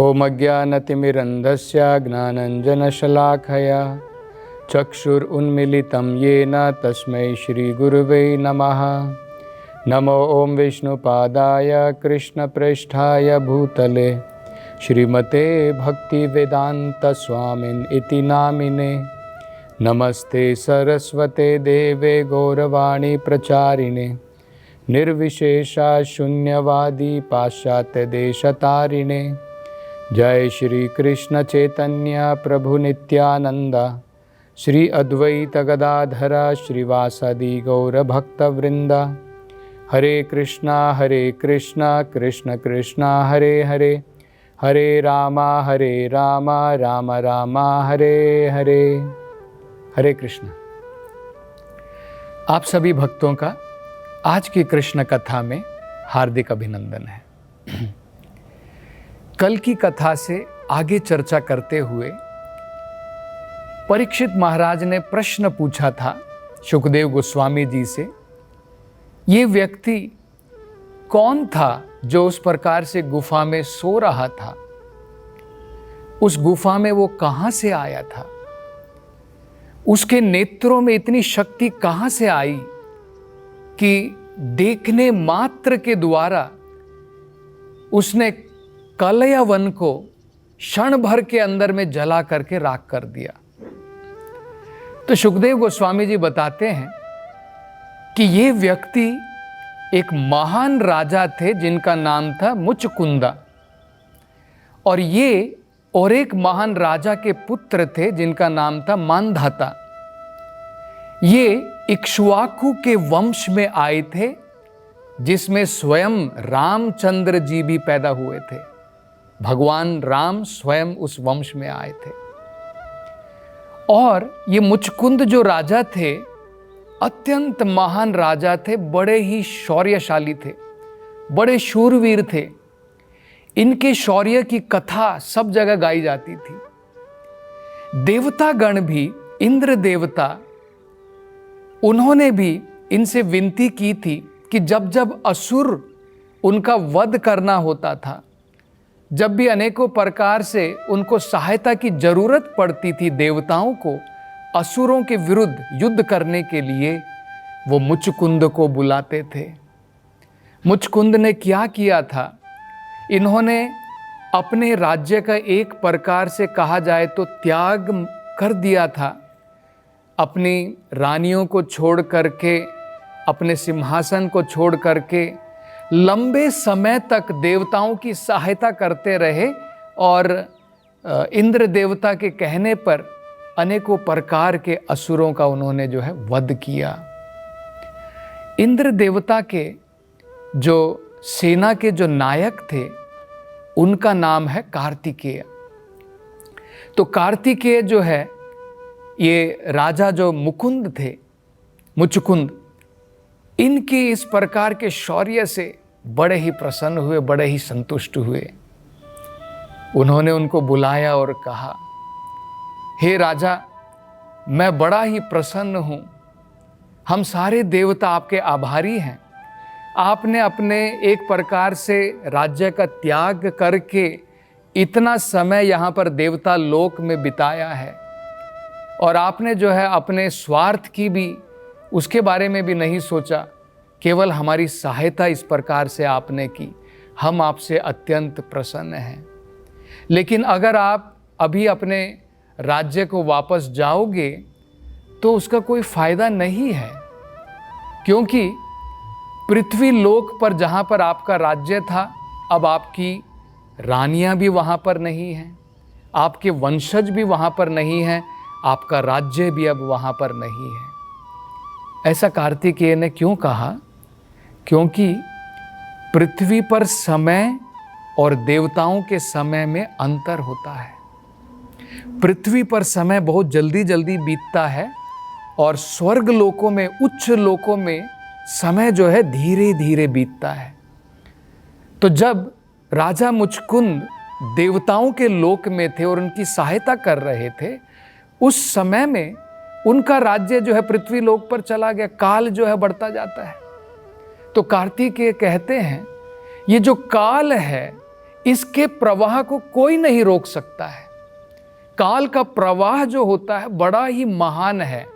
ओम अज्ञानतिमिरन्धस्य ज्ञानञ्जनशलाखया चक्षुरुन्मीलितं येन तस्मै श्रीगुरुवे नमः। नमो ओम विष्णुपादाय कृष्णप्रेष्ठाय भूतले श्रीमते भक्तिवेदान्तस्वामिन् इति नामिने। नमस्ते सरस्वते देवे गौरवाणी प्रचारिणे निर्विशेषा शून्यवादी पाश्चात्य देशतारिणे। जय श्री कृष्ण चैतन्य प्रभु नित्यानंद श्री अद्वैत गदाधर श्रीवासदि गौर भक्तवृंद। हरे कृष्णा कृष्ण कृष्णा हरे हरे, हरे राम राम राम हरे हरे। हरे कृष्ण। आप सभी भक्तों का आज की कृष्ण कथा में हार्दिक अभिनंदन है। कल की कथा से आगे चर्चा करते हुए परीक्षित महाराज ने प्रश्न पूछा था शुकदेव गोस्वामी जी से, ये व्यक्ति कौन था जो उस प्रकार से गुफा में सो रहा था? उस गुफा में वो कहां से आया था? उसके नेत्रों में इतनी शक्ति कहां से आई कि देखने मात्र के द्वारा उसने कलया वन को क्षण भर के अंदर में जला करके राख कर दिया। तो शुकदेव गोस्वामी जी बताते हैं कि ये व्यक्ति एक महान राजा थे जिनका नाम था मुचकुंदा, और ये और एक महान राजा के पुत्र थे जिनका नाम था मांधाता। ये इक्ष्वाकु के वंश में आए थे जिसमें स्वयं रामचंद्र जी भी पैदा हुए थे। भगवान राम स्वयं उस वंश में आए थे। और ये मुचकुंद जो राजा थे अत्यंत महान राजा थे, बड़े ही शौर्यशाली थे, बड़े शूरवीर थे। इनके शौर्य की कथा सब जगह गाई जाती थी। देवतागण भी, इंद्र देवता, उन्होंने भी इनसे विनती की थी कि जब जब असुर उनका वध करना होता था, जब भी अनेकों प्रकार से उनको सहायता की जरूरत पड़ती थी देवताओं को असुरों के विरुद्ध युद्ध करने के लिए, वो मुचकुंद को बुलाते थे। मुचकुंद ने क्या किया था? इन्होंने अपने राज्य का एक प्रकार से कहा जाए तो त्याग कर दिया था। अपनी रानियों को छोड़ करके, अपने सिंहासन को छोड़ करके लंबे समय तक देवताओं की सहायता करते रहे, और इंद्र देवता के कहने पर अनेकों प्रकार के असुरों का उन्होंने जो है वध किया। इंद्र देवता के जो सेना के जो नायक थे उनका नाम है कार्तिकेय। तो कार्तिकेय जो है, ये राजा जो मुकुंद थे, मुचकुंद, इनके इस प्रकार के शौर्य से बड़े ही प्रसन्न हुए, बड़े ही संतुष्ट हुए। उन्होंने उनको बुलाया और कहा, हे राजा, मैं बड़ा ही प्रसन्न हूँ, हम सारे देवता आपके आभारी हैं। आपने अपने एक प्रकार से राज्य का त्याग करके इतना समय यहाँ पर देवता लोक में बिताया है, और आपने जो है अपने स्वार्थ की भी, उसके बारे में भी नहीं सोचा, केवल हमारी सहायता इस प्रकार से आपने की। हम आपसे अत्यंत प्रसन्न हैं। लेकिन अगर आप अभी अपने राज्य को वापस जाओगे तो उसका कोई फायदा नहीं है, क्योंकि पृथ्वी लोक पर जहाँ पर आपका राज्य था, अब आपकी रानियाँ भी वहाँ पर नहीं हैं, आपके वंशज भी वहाँ पर नहीं हैं, आपका राज्य भी अब वहाँ पर नहीं है। ऐसा कार्तिकेय ने क्यों कहा? क्योंकि पृथ्वी पर समय और देवताओं के समय में अंतर होता है। पृथ्वी पर समय बहुत जल्दी जल्दी बीतता है, और स्वर्ग लोकों में, उच्च लोकों में समय जो है धीरे धीरे बीतता है। तो जब राजा मुचकुंद देवताओं के लोक में थे और उनकी सहायता कर रहे थे, उस समय में उनका राज्य जो है पृथ्वी लोक पर चला गया। काल जो है बढ़ता जाता है। तो कार्तिकेय कहते हैं, ये जो काल है इसके प्रवाह को कोई नहीं रोक सकता है। काल का प्रवाह जो होता है बड़ा ही महान है।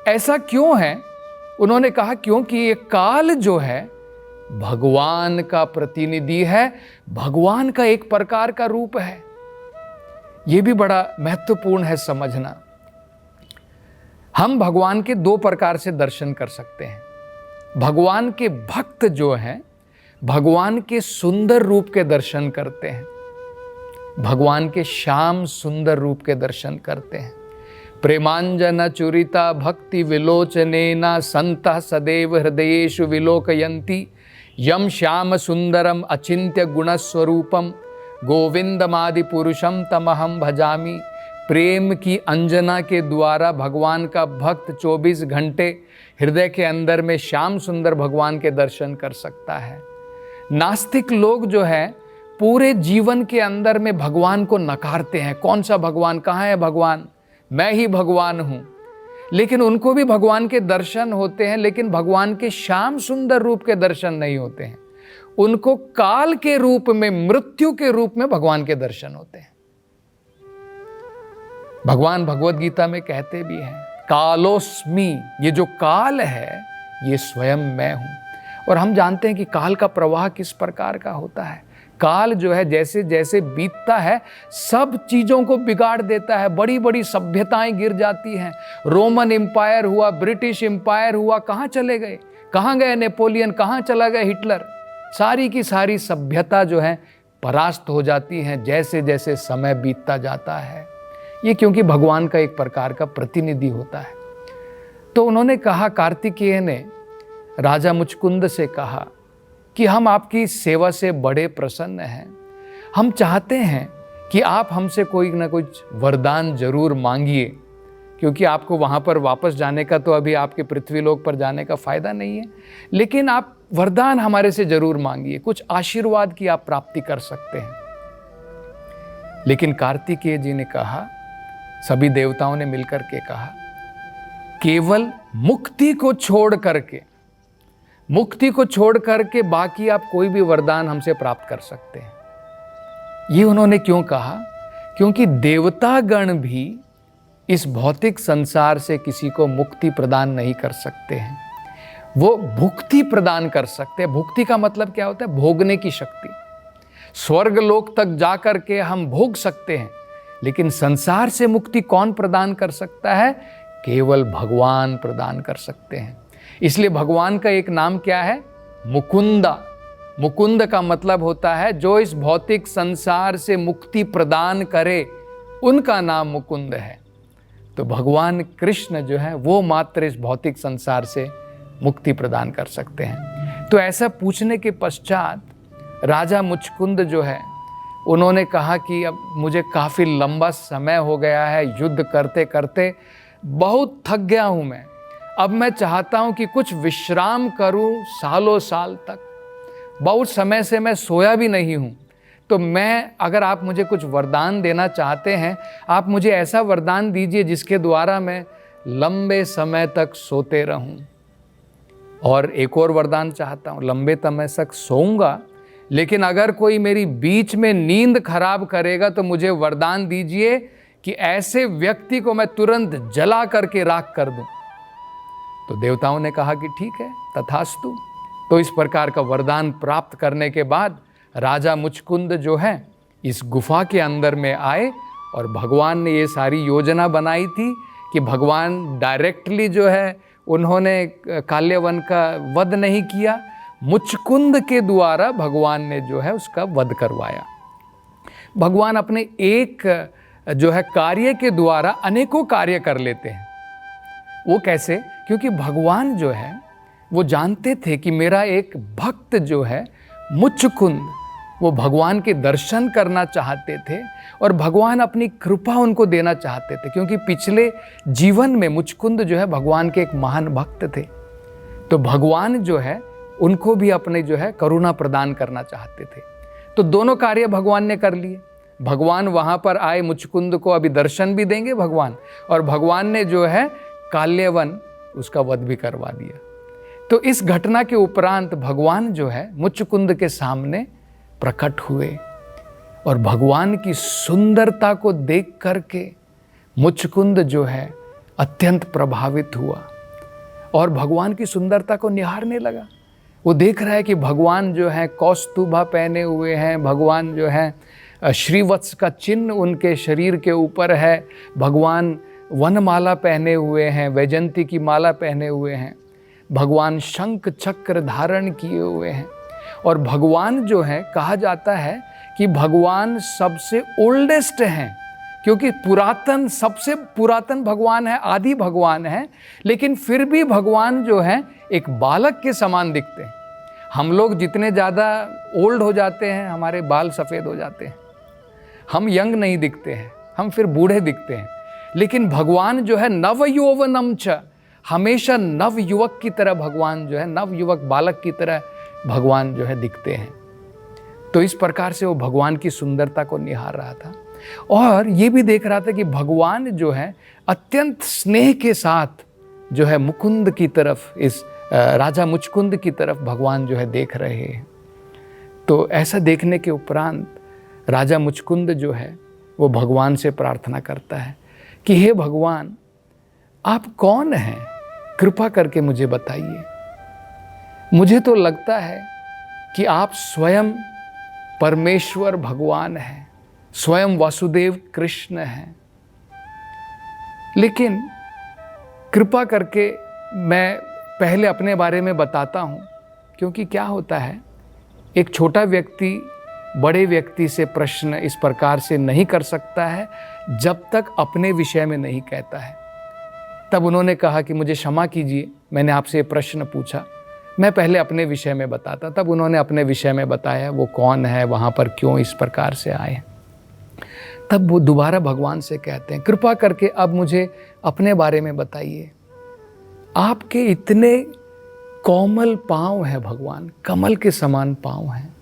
ऐसा क्यों है? उन्होंने कहा क्योंकि ये काल जो है भगवान का प्रतिनिधि है, भगवान का एक प्रकार का रूप है। यह भी बड़ा महत्वपूर्ण है समझना। हम भगवान के दो प्रकार से दर्शन कर सकते हैं। भगवान के भक्त जो हैं भगवान के सुंदर रूप के दर्शन करते हैं, भगवान के श्याम सुंदर रूप के दर्शन करते हैं। प्रेमांजन चुरिता भक्ति विलोचनेना संतः सदैव हृदयेषु विलोकयन्ति यम श्याम सुंदरम अचिंत्य गुणस्वरूपम गोविंदमादि पुरुषम तमहम भजामि। प्रेम की अंजना के द्वारा भगवान का भक्त 24 घंटे हृदय के अंदर में श्याम सुंदर भगवान के दर्शन कर सकता है। नास्तिक लोग जो है पूरे जीवन के अंदर में भगवान को नकारते हैं। कौन सा भगवान? कहाँ है भगवान? मैं ही भगवान हूँ। लेकिन उनको भी भगवान के दर्शन होते हैं, लेकिन भगवान के श्याम सुंदर रूप के दर्शन नहीं होते हैं। उनको काल के रूप में, मृत्यु के रूप में भगवान के दर्शन होते हैं। भगवान भगवत गीता में कहते भी हैं कालोस्मि, ये जो काल है ये स्वयं मैं हूं। और हम जानते हैं कि काल का प्रवाह किस प्रकार का होता है। काल जो है जैसे जैसे बीतता है सब चीज़ों को बिगाड़ देता है। बड़ी बड़ी सभ्यताएं गिर जाती हैं। रोमन एम्पायर हुआ, ब्रिटिश एम्पायर हुआ, कहाँ चले गए? कहाँ गए नेपोलियन? कहाँ चला गया हिटलर? सारी की सारी सभ्यता जो है परास्त हो जाती हैं जैसे जैसे समय बीतता जाता है। ये क्योंकि भगवान का एक प्रकार का प्रतिनिधि होता है। तो उन्होंने कहा, कार्तिकेय ने राजा मुचकुंद से कहा कि हम आपकी सेवा से बड़े प्रसन्न हैं। हम चाहते हैं कि आप हमसे कोई ना कुछ वरदान जरूर मांगिए, क्योंकि आपको वहाँ पर वापस जाने का तो अभी आपके पृथ्वीलोक पर जाने का फायदा नहीं है, लेकिन आप वरदान हमारे से जरूर मांगिए, कुछ आशीर्वाद की आप प्राप्ति कर सकते हैं। लेकिन कार्तिकेय जी ने कहा, सभी देवताओं ने मिलकर के कहा, केवल मुक्ति को छोड़ करके बाकी आप कोई भी वरदान हमसे प्राप्त कर सकते हैं। ये उन्होंने क्यों कहा? क्योंकि देवतागण भी इस भौतिक संसार से किसी को मुक्ति प्रदान नहीं कर सकते हैं। वो भुक्ति प्रदान कर सकते हैं। भुक्ति का मतलब क्या होता है? भोगने की शक्ति। स्वर्ग लोक तक जाकर के हम भोग सकते हैं, लेकिन संसार से मुक्ति कौन प्रदान कर सकता है? केवल भगवान प्रदान कर सकते हैं। इसलिए भगवान का एक नाम क्या है? मुकुंदा। मुकुंद का मतलब होता है जो इस भौतिक संसार से मुक्ति प्रदान करे, उनका नाम मुकुंद है। तो भगवान कृष्ण जो है वो मात्र इस भौतिक संसार से मुक्ति प्रदान कर सकते हैं। तो ऐसा पूछने के पश्चात राजा मुचकुंद जो है उन्होंने कहा कि अब मुझे काफ़ी लंबा समय हो गया है, युद्ध करते करते बहुत थक गया हूँ मैं। अब मैं चाहता हूँ कि कुछ विश्राम करूँ सालों साल तक। बहुत समय से मैं सोया भी नहीं हूँ। तो मैं, अगर आप मुझे कुछ वरदान देना चाहते हैं, आप मुझे ऐसा वरदान दीजिए जिसके द्वारा मैं लंबे समय तक सोते रहूँ। और एक और वरदान चाहता हूँ, लंबे समय तक सोऊंगा, लेकिन अगर कोई मेरी बीच में नींद खराब करेगा तो मुझे वरदान दीजिए कि ऐसे व्यक्ति को मैं तुरंत जला करके राख कर दूं। तो देवताओं ने कहा कि ठीक है, तथास्तु। तो इस प्रकार का वरदान प्राप्त करने के बाद राजा मुचकुंद जो है इस गुफा के अंदर में आए, और भगवान ने ये सारी योजना बनाई थी कि भगवान डायरेक्टली जो है उन्होंने काल्यवन का वध नहीं किया, मुचकुंद के द्वारा भगवान ने जो है उसका वध करवाया। भगवान अपने एक जो है कार्य के द्वारा अनेकों कार्य कर लेते हैं। वो कैसे? क्योंकि भगवान जो है वो जानते थे कि मेरा एक भक्त जो है मुचकुंद, वो भगवान के दर्शन करना चाहते थे और भगवान अपनी कृपा उनको देना चाहते थे, क्योंकि पिछले जीवन में मुचकुंद जो है भगवान के एक महान भक्त थे। तो भगवान जो है उनको भी अपने जो है करुणा प्रदान करना चाहते थे। तो दोनों कार्य भगवान ने कर लिए। भगवान वहाँ पर आए, मुचकुंद को अभी दर्शन भी देंगे भगवान, और भगवान ने जो है काल्यवन उसका वध भी करवा दिया। तो इस घटना के उपरांत भगवान जो है मुचकुंद के सामने प्रकट हुए और भगवान की सुंदरता को देख करके मुचकुंद जो है अत्यंत प्रभावित हुआ और भगवान की सुंदरता को निहारने लगा। वो देख रहा है कि भगवान जो है कौस्तुभा पहने हुए हैं, भगवान जो है श्रीवत्स का चिन्ह उनके शरीर के ऊपर है, भगवान वनमाला पहने हुए हैं, वैजंती की माला पहने हुए हैं, भगवान शंख चक्र धारण किए हुए हैं। और भगवान जो है, कहा जाता है कि भगवान सबसे ओल्डेस्ट हैं, क्योंकि पुरातन, सबसे पुरातन भगवान है, आदि भगवान है, लेकिन फिर भी भगवान जो है एक बालक के समान दिखते हैं। हम लोग जितने ज़्यादा ओल्ड हो जाते हैं हमारे बाल सफ़ेद हो जाते हैं, हम यंग नहीं दिखते हैं, हम फिर बूढ़े दिखते हैं। लेकिन भगवान जो है नव यौवनम च, हमेशा नव युवक की तरह भगवान जो है, नव युवक बालक की तरह भगवान जो है दिखते हैं। तो इस प्रकार से वो भगवान की सुंदरता को निहार रहा था और ये भी देख रहा था कि भगवान जो है अत्यंत स्नेह के साथ जो है मुकुंद की तरफ, इस राजा मुचकुंद की तरफ भगवान जो है देख रहे हैं। तो ऐसा देखने के उपरांत राजा मुचकुंद जो है वो भगवान से प्रार्थना करता है कि हे भगवान, आप कौन हैं, कृपा करके मुझे बताइए। मुझे तो लगता है कि आप स्वयं परमेश्वर भगवान हैं, स्वयं वासुदेव कृष्ण हैं, लेकिन कृपा करके मैं पहले अपने बारे में बताता हूँ। क्योंकि क्या होता है, एक छोटा व्यक्ति बड़े व्यक्ति से प्रश्न इस प्रकार से नहीं कर सकता है जब तक अपने विषय में नहीं कहता है। तब उन्होंने कहा कि मुझे क्षमा कीजिए, मैंने आपसे प्रश्न पूछा, मैं पहले अपने विषय में बताता। तब उन्होंने अपने विषय में बताया, वो कौन है, वहाँ पर क्यों इस प्रकार से आए। तब वो दोबारा भगवान से कहते हैं, कृपा करके अब मुझे अपने बारे में बताइए। आपके इतने कोमल पाँव हैं भगवान, कमल के समान पाँव हैं,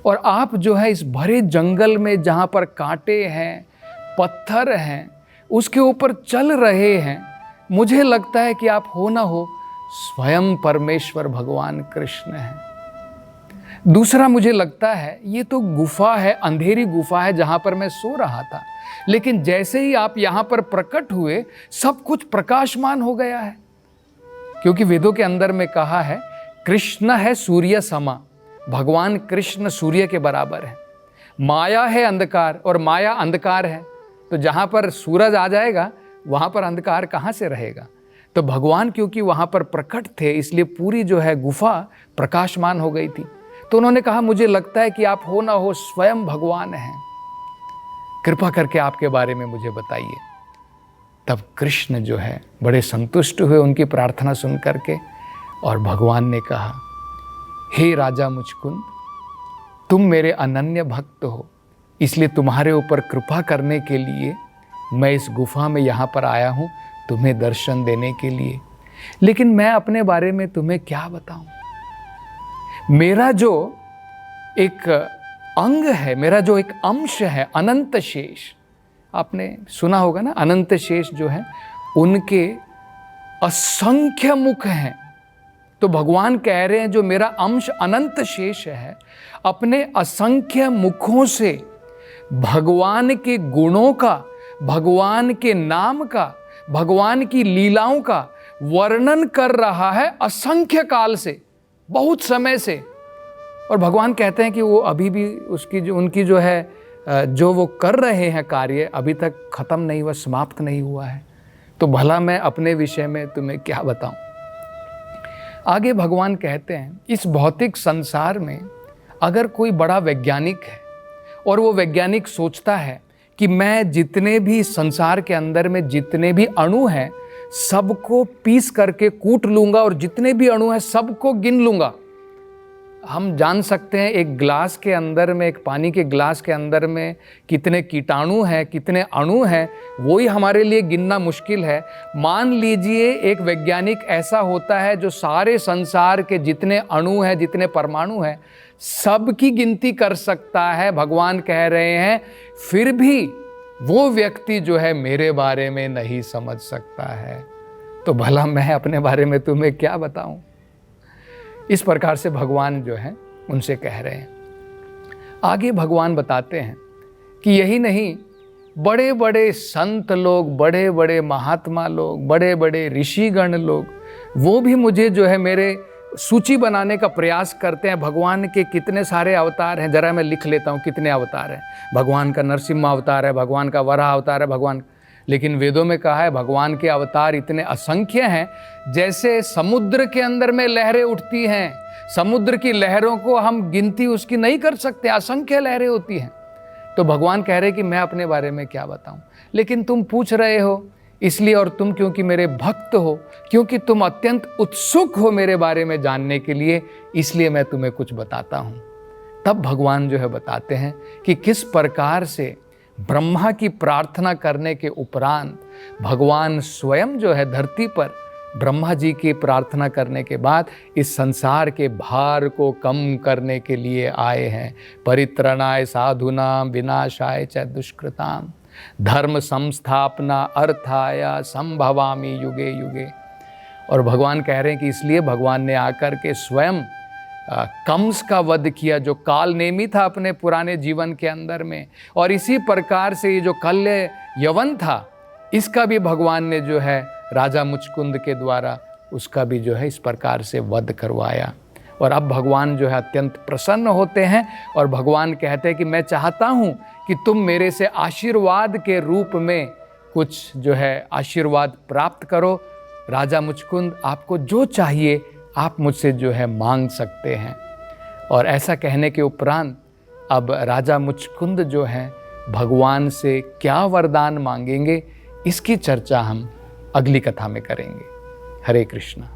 और आप जो है इस भरे जंगल में जहाँ पर कांटे हैं, पत्थर हैं, उसके ऊपर चल रहे हैं। मुझे लगता है कि आप हो ना हो स्वयं परमेश्वर भगवान कृष्ण हैं। दूसरा, मुझे लगता है ये तो गुफा है, अंधेरी गुफा है जहाँ पर मैं सो रहा था, लेकिन जैसे ही आप यहाँ पर प्रकट हुए सब कुछ प्रकाशमान हो गया है। क्योंकि वेदों के अंदर में कहा है कृष्ण है सूर्य समा, भगवान कृष्ण सूर्य के बराबर है। माया है अंधकार और माया अंधकार है, तो जहाँ पर सूरज आ जाएगा वहाँ पर अंधकार कहाँ से रहेगा। तो भगवान क्योंकि वहाँ पर प्रकट थे, इसलिए पूरी जो है गुफा प्रकाशमान हो गई थी। तो उन्होंने कहा, मुझे लगता है कि आप हो ना हो स्वयं भगवान हैं, कृपा करके आपके बारे में मुझे बताइए। तब कृष्ण जो है बड़े संतुष्ट हुए उनकी प्रार्थना सुन करके, और भगवान ने कहा, हे राजा मुचकुंद, तुम मेरे अनन्य भक्त हो, इसलिए तुम्हारे ऊपर कृपा करने के लिए मैं इस गुफा में यहाँ पर आया हूँ, तुम्हें दर्शन देने के लिए। लेकिन मैं अपने बारे में तुम्हें क्या बताऊँ। मेरा जो एक अंग है, मेरा जो एक अंश है, अनंत शेष, आपने सुना होगा ना, अनंत शेष जो है उनके असंख्य मुख हैं। तो भगवान कह रहे हैं जो मेरा अंश अनंत शेष है, अपने असंख्य मुखों से भगवान के गुणों का, भगवान के नाम का, भगवान की लीलाओं का वर्णन कर रहा है असंख्य काल से, बहुत समय से। और भगवान कहते हैं कि वो अभी भी उसकी जो उनकी जो है जो वो कर रहे हैं कार्य अभी तक खत्म नहीं हुआ, समाप्त नहीं हुआ है। तो भला मैं अपने विषय में तुम्हें क्या बताऊं। आगे भगवान कहते हैं, इस भौतिक संसार में अगर कोई बड़ा वैज्ञानिक है और वो वैज्ञानिक सोचता है कि मैं जितने भी संसार के अंदर में जितने भी अणु हैं सबको पीस करके कूट लूँगा और जितने भी अणु हैं सबको गिन लूँगा। हम जान सकते हैं एक ग्लास के अंदर में, एक पानी के ग्लास के अंदर में कितने कीटाणु हैं, कितने अणु हैं, वो ही हमारे लिए गिनना मुश्किल है। मान लीजिए एक वैज्ञानिक ऐसा होता है जो सारे संसार के जितने अणु हैं, जितने परमाणु हैं, सबकी गिनती कर सकता है। भगवान कह रहे हैं फिर भी वो व्यक्ति जो है मेरे बारे में नहीं समझ सकता है, तो भला मैं अपने बारे में तुम्हें क्या बताऊं। इस प्रकार से भगवान जो है उनसे कह रहे हैं। आगे भगवान बताते हैं कि यही नहीं, बड़े बड़े संत लोग, बड़े बड़े महात्मा लोग, बड़े बड़े ऋषिगण लोग, वो भी मुझे जो है मेरे सूची बनाने का प्रयास करते हैं। भगवान के कितने सारे अवतार हैं, जरा मैं लिख लेता हूँ कितने अवतार हैं। भगवान का नरसिम्हा अवतार है, भगवान का वराह अवतार है, भगवान, लेकिन वेदों में कहा है भगवान के अवतार इतने असंख्य हैं, जैसे समुद्र के अंदर में लहरें उठती हैं। समुद्र की लहरों को हम गिनती उसकी नहीं कर सकते, असंख्य लहरें होती हैं। तो भगवान कह रहे कि मैं अपने बारे में क्या बताऊं, लेकिन तुम पूछ रहे हो इसलिए, और तुम क्योंकि मेरे भक्त हो, क्योंकि तुम अत्यंत उत्सुक हो मेरे बारे में जानने के लिए, इसलिए मैं तुम्हें कुछ बताता हूं। तब भगवान जो है बताते हैं कि किस प्रकार से ब्रह्मा की प्रार्थना करने के उपरांत भगवान स्वयं जो है धरती पर ब्रह्मा जी की प्रार्थना करने के बाद इस संसार के भार को कम करने के लिए आए हैं। परित्रणाय साधूनां विनाशाय च दुष्कृतां धर्म संस्थापना अर्थाय संभवामि युगे युगे। और भगवान कह रहे हैं कि इसलिए भगवान ने आकर के स्वयं कंस का वध किया, जो काल नेमी था अपने पुराने जीवन के अंदर में, और इसी प्रकार से ये जो कल्य यवन था, इसका भी भगवान ने जो है राजा मुचकुंद के द्वारा उसका भी जो है इस प्रकार से वध करवाया। और अब भगवान जो है अत्यंत प्रसन्न होते हैं और भगवान कहते हैं कि मैं चाहता हूँ कि तुम मेरे से आशीर्वाद के रूप में कुछ जो है आशीर्वाद प्राप्त करो। राजा मुचकुंद, आपको जो चाहिए आप मुझसे जो है मांग सकते हैं। और ऐसा कहने के उपरांत अब राजा मुचकुंद जो है भगवान से क्या वरदान मांगेंगे, इसकी चर्चा हम अगली कथा में करेंगे। हरे कृष्णा।